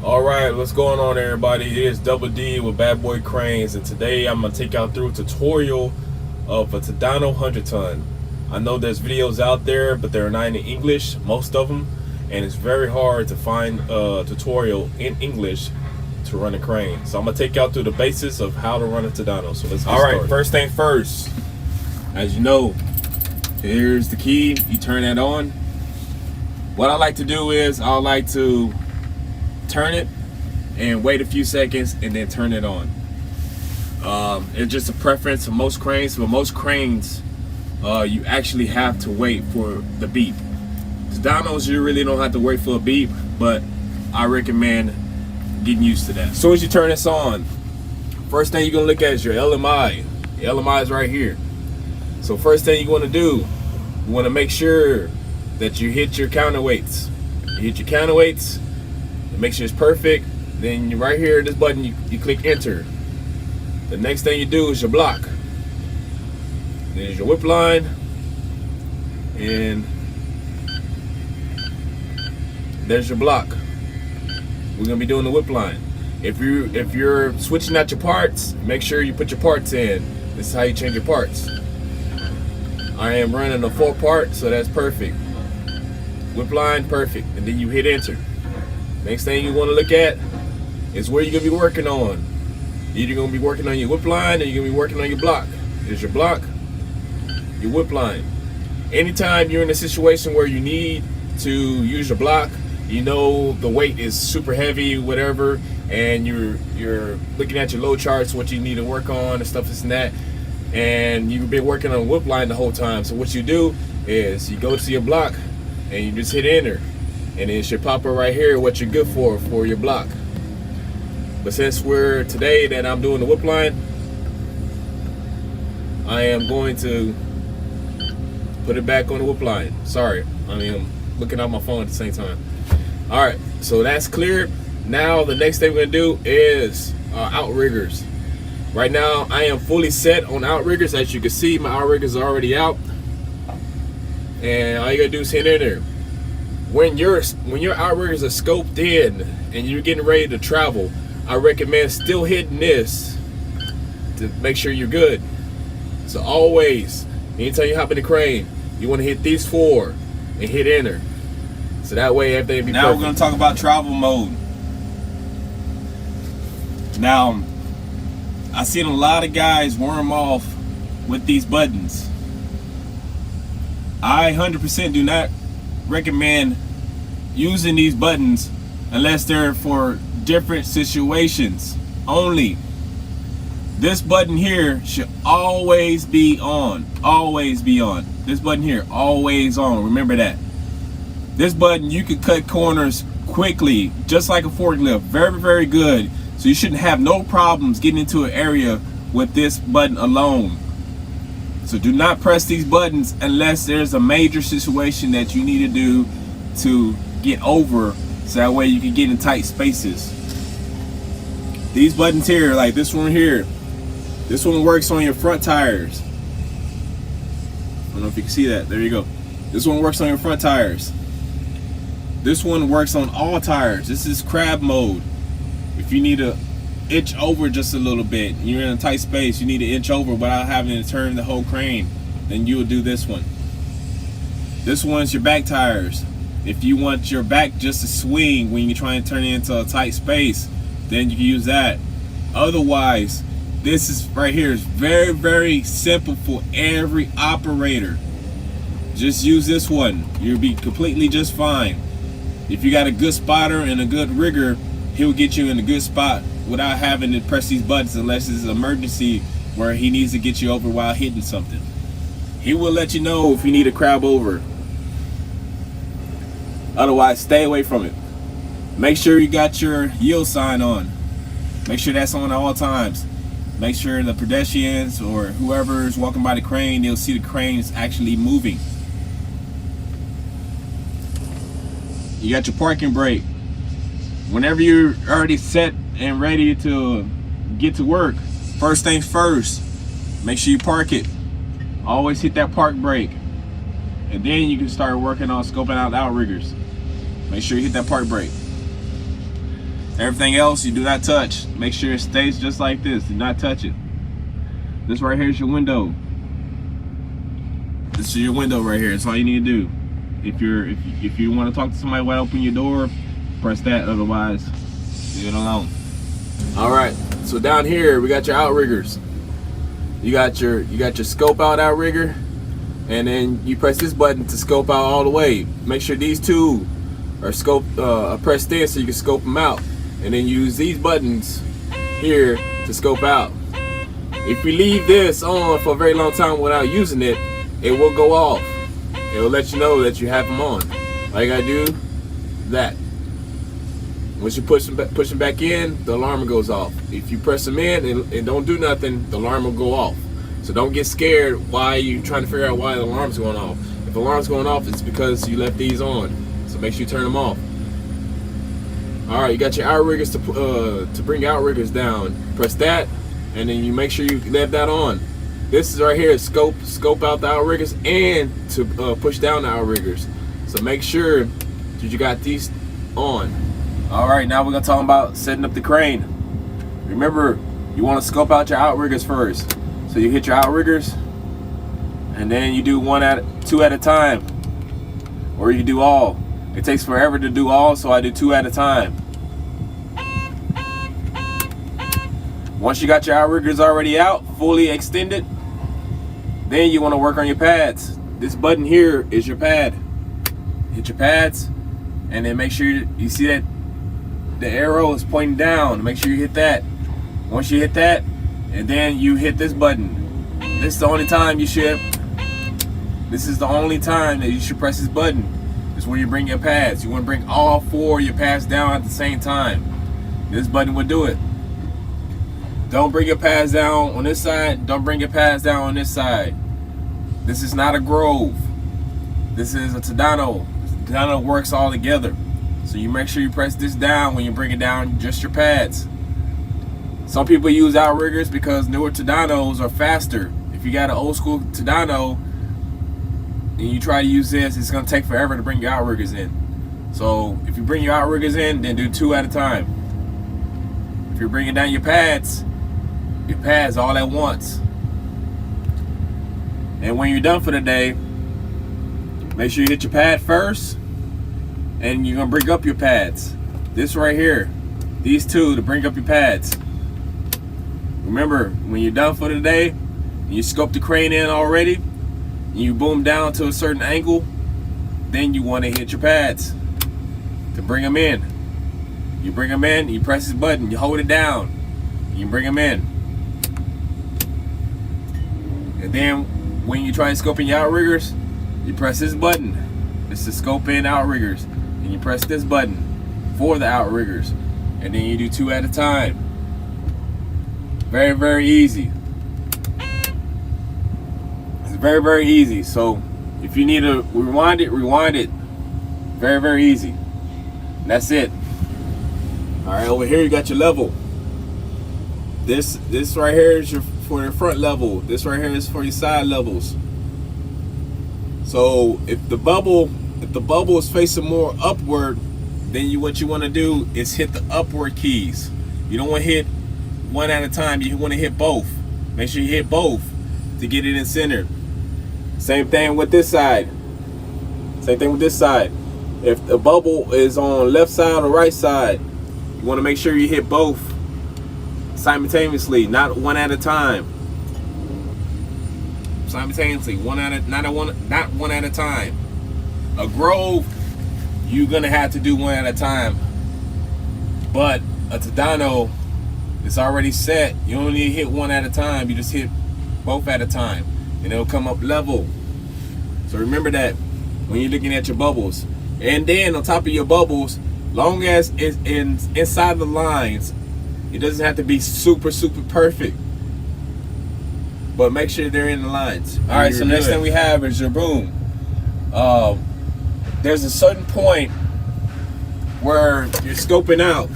All right, what's going on, everybody? It is Double D with Bad Boy Cranes, and today I'm gonna take y'all through a tutorial of a Tadano 100-ton. I know there's videos out there, but they're not in English, most of them, and it's very hard to find a tutorial in English to run a crane. So I'm gonna take y'all through the basics of how to run a Tadano. So let's get started. All right, first thing first, as you know, here's the key. You turn that on. What I like to do is I like to turn it and wait a few seconds and then turn it on. It's just a preference of most cranes, but most cranes you actually have to wait for the beep. Tadanos, you really don't have to wait for a beep, but I recommend getting used to that. As soon as you turn this on, first thing you're gonna look at is your LMI. The LMI is right here. So first thing you want to do, you want to make sure that you hit your counterweights. You hit your counterweights, make sure it's perfect. Then right here, this button, you click enter. The next thing you do is your block. There's your whip line, and there's your block. We're gonna be doing the whip line. If you're switching out your parts, make sure you put your parts in. This is how you change your parts. I am running a 4-part, so that's perfect. Whip line, perfect, and then you hit enter. Next thing you want to look at is where you're going to be working on. Either you're going to be working on your whip line or you're going to be working on your block. There's your block, your whip line. Anytime you're in a situation where you need to use your block, you know the weight is super heavy, whatever, and you're looking at your load charts, what you need to work on and stuff, this and that, and you've been working on whip line the whole time. So what you do is you go to your block and you just hit enter. And it should pop up right here what you're good for your block. But since we're today that I'm doing the whip line, I am going to put it back on the whip line. Sorry, I'm looking at my phone at the same time. All right, so that's cleared. Now the next thing we're gonna do is outriggers. Right now I am fully set on outriggers. As you can see, my outriggers are already out, and all you gotta do is hit enter. When your outriggers are scoped in and you're getting ready to travel, I recommend still hitting this to make sure you're good. So always, anytime you hop in the crane, you want to hit these 4 and hit enter. So that way everything will be perfect. Now we're going to talk about travel mode. Now, I've seen a lot of guys worm off with these buttons. I 100% do not recommend using these buttons unless they're for different situations only. This button here should always be on. Always be on. This button here, always on. Remember that. This button, you can cut corners quickly, just like a forklift. Very, very good. So you shouldn't have no problems getting into an area with this button alone. So do not press these buttons unless there's a major situation that you need to do to get over, so that way you can get in tight spaces. These buttons here, like this one here, this one works on your front tires. I don't know if you can see that. There you go. This one works on your front tires. This one works on all tires. This is crab mode. If you need to inch over just a little bit, you're in a tight space, you need to inch over without having to turn the whole crane, then you will do this one. This one's your back tires. If you want your back just to swing when you're trying to turn it into a tight space, then you can use that. Otherwise, this is right here is very, very simple for every operator. Just use this one. You'll be completely just fine. If you got a good spotter and a good rigger, he'll get you in a good spot without having to press these buttons unless it's an emergency where he needs to get you over while hitting something. He will let you know if you need to crab over. Otherwise, stay away from it. Make sure you got your yield sign on. Make sure that's on at all times. Make sure the pedestrians or whoever is walking by the crane, they'll see the crane is actually moving. You got your parking brake. Whenever you're already set and ready to get to work, first things first, make sure you park it. Always hit that park brake. And then you can start working on scoping out outriggers. Make sure you hit that park brake. Everything else you do not touch. Make sure it stays just like this. Do not touch it. This right here is your window. This is your window right here. That's all you need to do. If you want to talk to somebody while open your door, press that. Otherwise, leave it alone. All right. So down here we got your outriggers. You got your scope out outrigger, and then you press this button to scope out all the way. Make sure these two are pressed in so you can scope them out, and then use these buttons here to scope out. If you leave this on for a very long time without using it, it will go off. It will let you know that you have them on. All you gotta do that. Once you push them back in, the alarm goes off. If you press them in and don't do nothing, the alarm will go off. So don't get scared why you trying to figure out why the alarm's going off. If the alarm's going off, it's because you left these on. So make sure you turn them off. All right, you got your outriggers to bring your outriggers down. Press that, and then you make sure you leave that on. This is right here, scope out the outriggers and to push down the outriggers. So make sure that you got these on. All right, now we're gonna talk about setting up the crane. Remember, you want to scope out your outriggers first. So you hit your outriggers, and then you do two at a time, or you do all. It takes forever to do all, so I do 2 at a time. Once you got your outriggers already out, fully extended, then you want to work on your pads. This button here is your pad. Hit your pads, and then make sure you see that the arrow is pointing down. Make sure you hit that. Once you hit that, and then you hit this button. This is the only time you should. This is the only time that you should press this button. Is when you bring your pads. You want to bring all 4 of your pads down at the same time. This button will do it. Don't bring your pads down on this side. Don't bring your pads down on this side. This is not a Grove. This is a Tadano. Tadano works all together. So you make sure you press this down when you bring it down just your pads. Some people use outriggers because newer Tadanos are faster. If you got an old school Tadano and you try to use this, it's going to take forever to bring your outriggers in. So if you bring your outriggers in, then do 2 at a time. If you're bringing down your pads all at once. And when you're done for the day, make sure you hit your pad first, and you're going to bring up your pads. This right here, these 2 to bring up your pads. Remember, when you're done for the day, you scope the crane in already, and you boom down to a certain angle, then you want to hit your pads to bring them in. You bring them in, you press this button, you hold it down, you bring them in. And then when you try to scope in your outriggers, you press this button. It's the scope in outriggers. And you press this button for the outriggers. And then you do 2 at a time. Very, very easy. It's very, very easy. So if you need to rewind it, rewind it. Very, very easy. And that's it. All right, over here you got your level. This right here is for your front level. This right here is for your side levels. So if the bubble is facing more upward, then what you want to do is hit the upward keys. You don't want to hit 1 at a time. You want to hit both. Make sure you hit both to get it in center. Same thing with this side. Same thing with this side. If the bubble is on left side or right side, you want to make sure you hit both simultaneously, not 1 at a time. Simultaneously, not 1 at a time. A Grove, you're gonna have to do 1 at a time. But a Tadano, it's already set. You don't need to hit 1 at a time. You just hit both at a time, and it'll come up level. So remember that when you're looking at your bubbles. And then on top of your bubbles, long as it's inside the lines, it doesn't have to be super perfect, but make sure they're in the lines. All right, so next thing we have is your boom. There's a certain point where you're scoping out.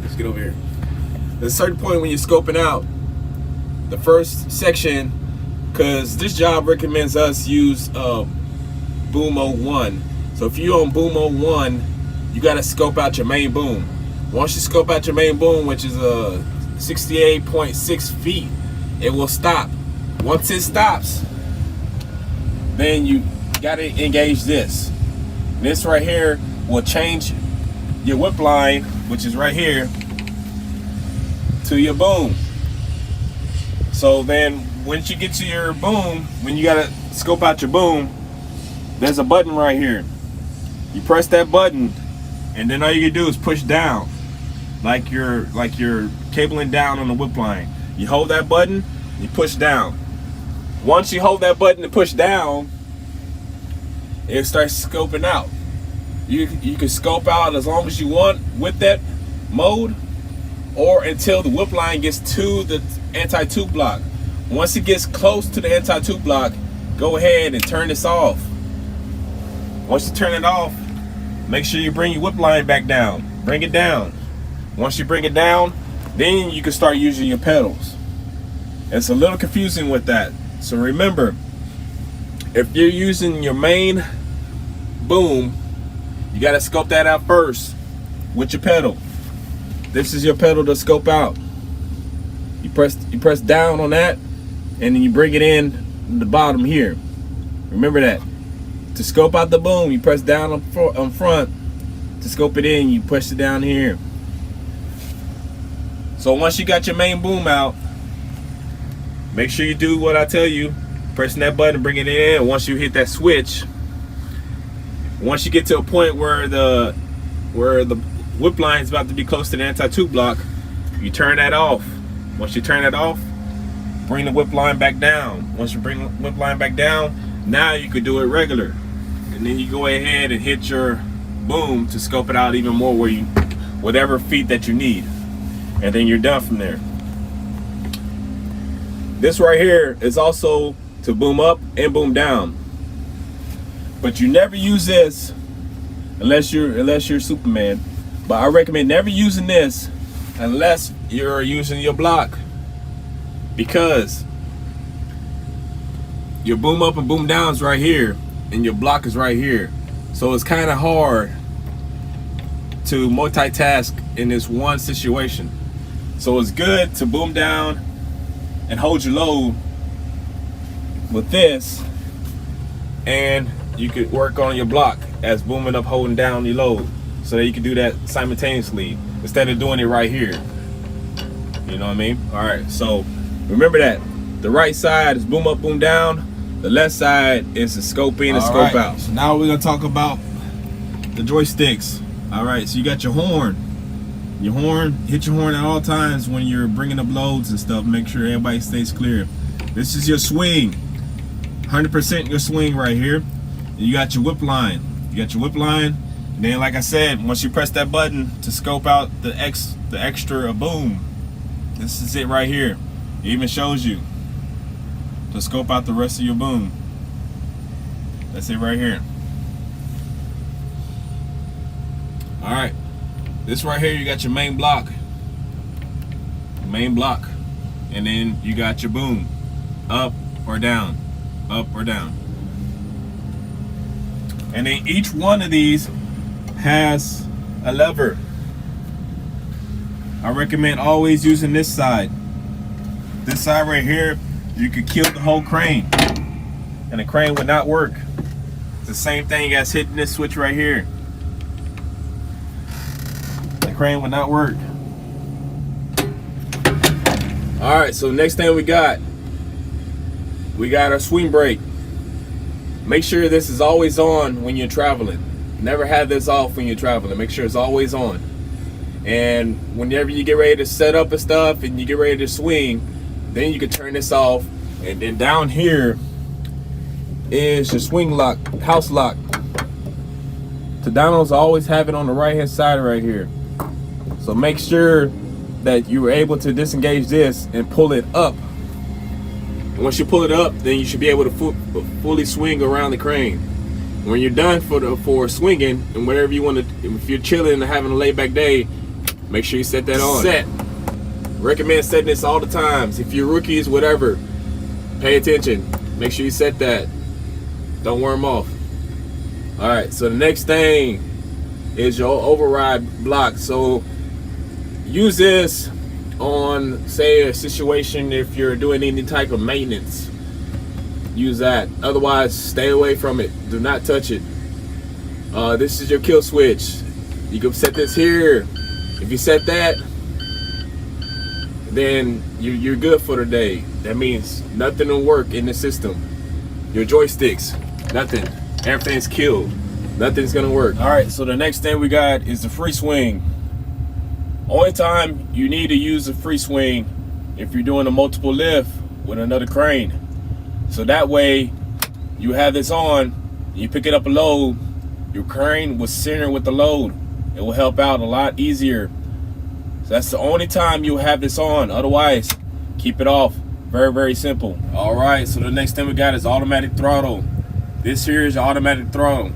Let's get over here. There's a certain point when you're scoping out the first section, because this job recommends us use Boom 01. So if you're on Boom 01, you got to scope out your main boom. Once you scope out your main boom, which is 68.6 feet, it will stop. Once it stops, then you gotta engage this. This right here will change your whip line, which is right here, to your boom. So then once you get to your boom, when you gotta scope out your boom, there's a button right here. You press that button, and then all you can do is push down, like you're cabling down on the whip line. You hold that button, you push down. Once you hold that button and push down, it starts scoping out. You can scope out as long as you want with that mode, or until the whip line gets to the anti-tube block. Once it gets close to the anti-tube block, go ahead and turn this off. Once you turn it off, make sure you bring your whip line back down. Bring it down. Once you bring it down, then you can start using your pedals. It's a little confusing with that. So remember, if you're using your main boom, you gotta scope that out first with your pedal. This is your pedal to scope out. You press down on that, and then you bring it in the bottom here. Remember that. To scope out the boom, you press down on front. To scope it in, you push it down here. So once you got your main boom out, make sure you do what I tell you. Pressing that button, bring it in. Once you hit that switch, once you get to a point where the whip line is about to be close to the anti-tube block, you turn that off. Once you turn that off, bring the whip line back down. Once you bring the whip line back down, now you could do it regular. And then you go ahead and hit your boom to scope it out even more, whatever feet that you need. And then you're done from there. This right here is also to boom up and boom down. But you never use this unless you're Superman. But I recommend never using this unless you're using your block, because your boom up and boom down is right here and your block is right here. So it's kind of hard to multitask in this one situation. So it's good to boom down and hold your load with this, and you could work on your block as booming up, holding down your load, so that you can do that simultaneously instead of doing it right here. You know what I mean? All right, so remember that the right side is boom up, boom down. The left side is the scope in and scope out. So now we're gonna talk about the joysticks. All right, so you got your horn. Your horn, hit your horn at all times when you're bringing up loads and stuff. Make sure everybody stays clear. This is your swing, 100% your swing right here. And you got your whip line. You got your whip line, and then like I said, once you press that button to scope out the extra boom, this is it right here. It even shows you to scope out the rest of your boom. That's it right here. All right, this right here, you got your main block, and then you got your boom, up or down, up or down. And then each one of these has a lever. I recommend always using this side. This side right here, you could kill the whole crane, and the crane would not work. It's the same thing as hitting this switch right here. The crane would not work. All right, so next thing we got our swing brake. Make sure this is always on when you're traveling. Never have this off when you're traveling. Make sure it's always on. And whenever you get ready to set up and stuff and you get ready to swing, then you can turn this off. And then down here is your swing lock, house lock. Tadanos always have it on the right hand side right here. So make sure that you were able to disengage this and pull it up. And once you pull it up, then you should be able to fully swing around the crane. When you're done for swinging, and whatever you want to, if you're chilling and having a laid back day, make sure you set that on. Set. Recommend setting this all the times. If you're rookies, whatever, pay attention. Make sure you set that. Don't wear them off. All right, so the next thing is your override block. So use this on, say, a situation if you're doing any type of maintenance. Use that. Otherwise, stay away from it. Do not touch it. This is your kill switch. You can set this here. If you set that, then you're good for the day. That means nothing will work in the system. Your joysticks, nothing. Everything's killed. Nothing's gonna work. All right, so the next thing we got is the free swing. Only time you need to use a free swing if you're doing a multiple lift with another crane. So that way you have this on, you pick it up a load, your crane will center with the load. It will help out a lot easier. So that's the only time you'll have this on. Otherwise, keep it off. Very, very simple. All right, so the next thing we got is automatic throttle. This here is your automatic throttle.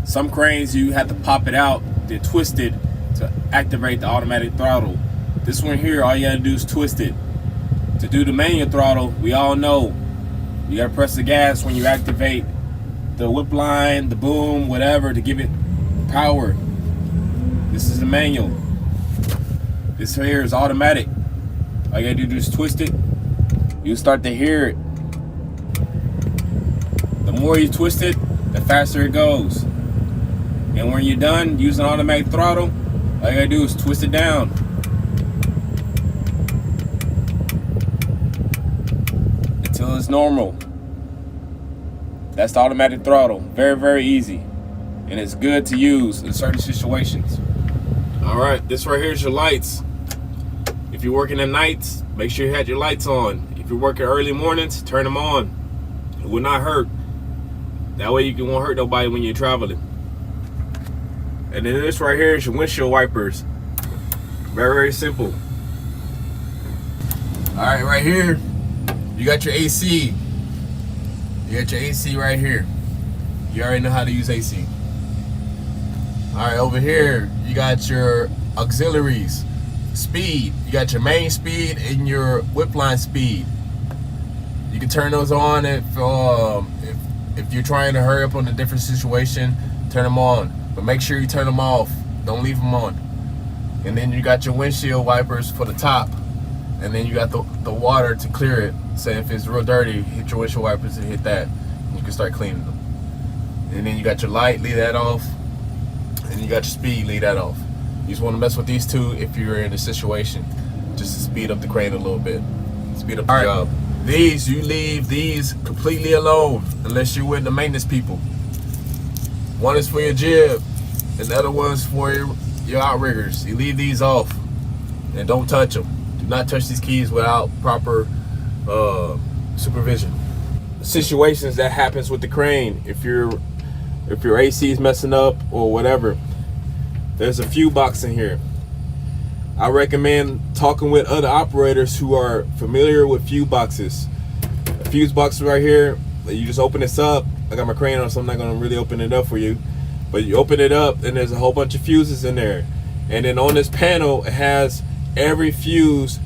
Some cranes, you have to pop it out, then twist it to activate the automatic throttle. This one here, all you gotta do is twist it. To do the manual throttle, we all know, you gotta press the gas when you activate the whip line, the boom, whatever, to give it power. This is the manual. This here is automatic. All you gotta do is twist it. You'll start to hear it. The more you twist it, the faster it goes. And when you're done using automatic throttle, all you gotta do is twist it down. Until it's normal. That's the automatic throttle. Very, very easy. And it's good to use in certain situations. All right, this right here is your lights. If you're working at nights, make sure you have your lights on. If you're working early mornings, turn them on. It will not hurt. That way you won't hurt nobody when you're traveling. And then this right here is your windshield wipers. Very, very simple. All right, right here, you got your AC. You got your AC right here. You already know how to use AC. All right, over here, you got your auxiliaries. Speed. You got your main speed and your whip line speed. You can turn those on if you're trying to hurry up on a different situation. Turn them on, but make sure you turn them off. Don't leave them on. And then you got your windshield wipers for the top, and then you got the water to clear it. Say if it's real dirty, hit your windshield wipers and hit that, and you can start cleaning them. And then you got your light, leave that off, and you got your speed, leave that off. You just want to mess with these two if you're in a situation, just to speed up the crane a little bit, speed up the job. These, you leave these completely alone unless you're with the maintenance people. One is for your jib, and the other one's for your outriggers. You leave these off and don't touch them. Do not touch these keys without proper supervision. Situations that happens with the crane, if your AC is messing up or whatever, there's a fuse box in here. I recommend talking with other operators who are familiar with fuse boxes. A fuse box right here, you just open this up. I got my crane on, so I'm not gonna really open it up for you. But you open it up and there's a whole bunch of fuses in there. And then on this panel, it has every fuse,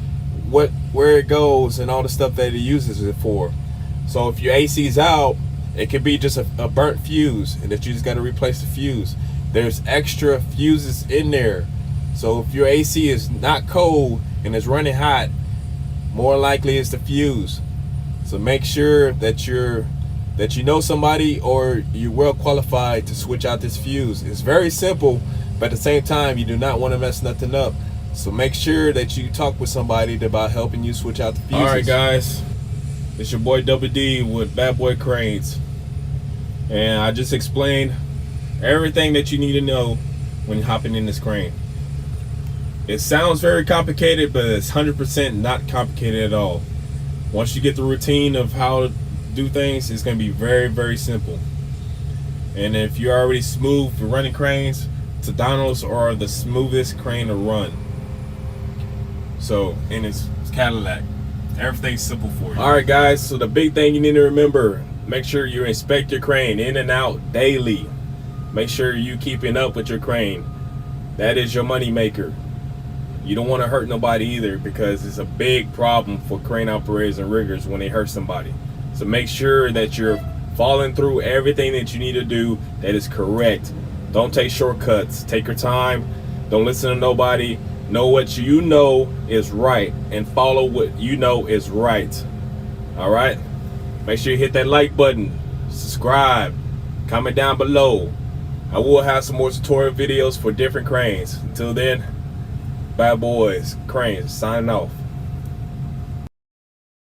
where it goes and all the stuff that it uses it for. So if your AC's out, it could be just a burnt fuse and that you just gotta replace the fuse. There's extra fuses in there. So if your AC is not cold and it's running hot, more likely it's the fuse. So make sure that you know somebody or you're well qualified to switch out this fuse. It's very simple, but at the same time, you do not want to mess nothing up. So make sure that you talk with somebody about helping you switch out the fuses. All right, guys, it's your boy Double D with Bad Boy Cranes, and I just explained everything that you need to know when hopping in this crane. It sounds very complicated, but it's 100% not complicated at all. Once you get the routine of how to do things, it's going to be very, very simple. And if you're already smooth for running cranes, Tadanos are the smoothest crane to run. So, and it's Cadillac. Everything's simple for you. All right, guys, so the big thing you need to remember, make sure you inspect your crane in and out daily. Make sure you keeping up with your crane. That is your money maker. You don't want to hurt nobody either, because it's a big problem for crane operators and riggers when they hurt somebody. So make sure that you're following through everything that you need to do that is correct. Don't take shortcuts. Take your time. Don't listen to nobody. Know what you know is right and follow what you know is right. All right? Make sure you hit that like button, subscribe, comment down below. I will have some more tutorial videos for different cranes. Until then, bad boys, cranes, signing off.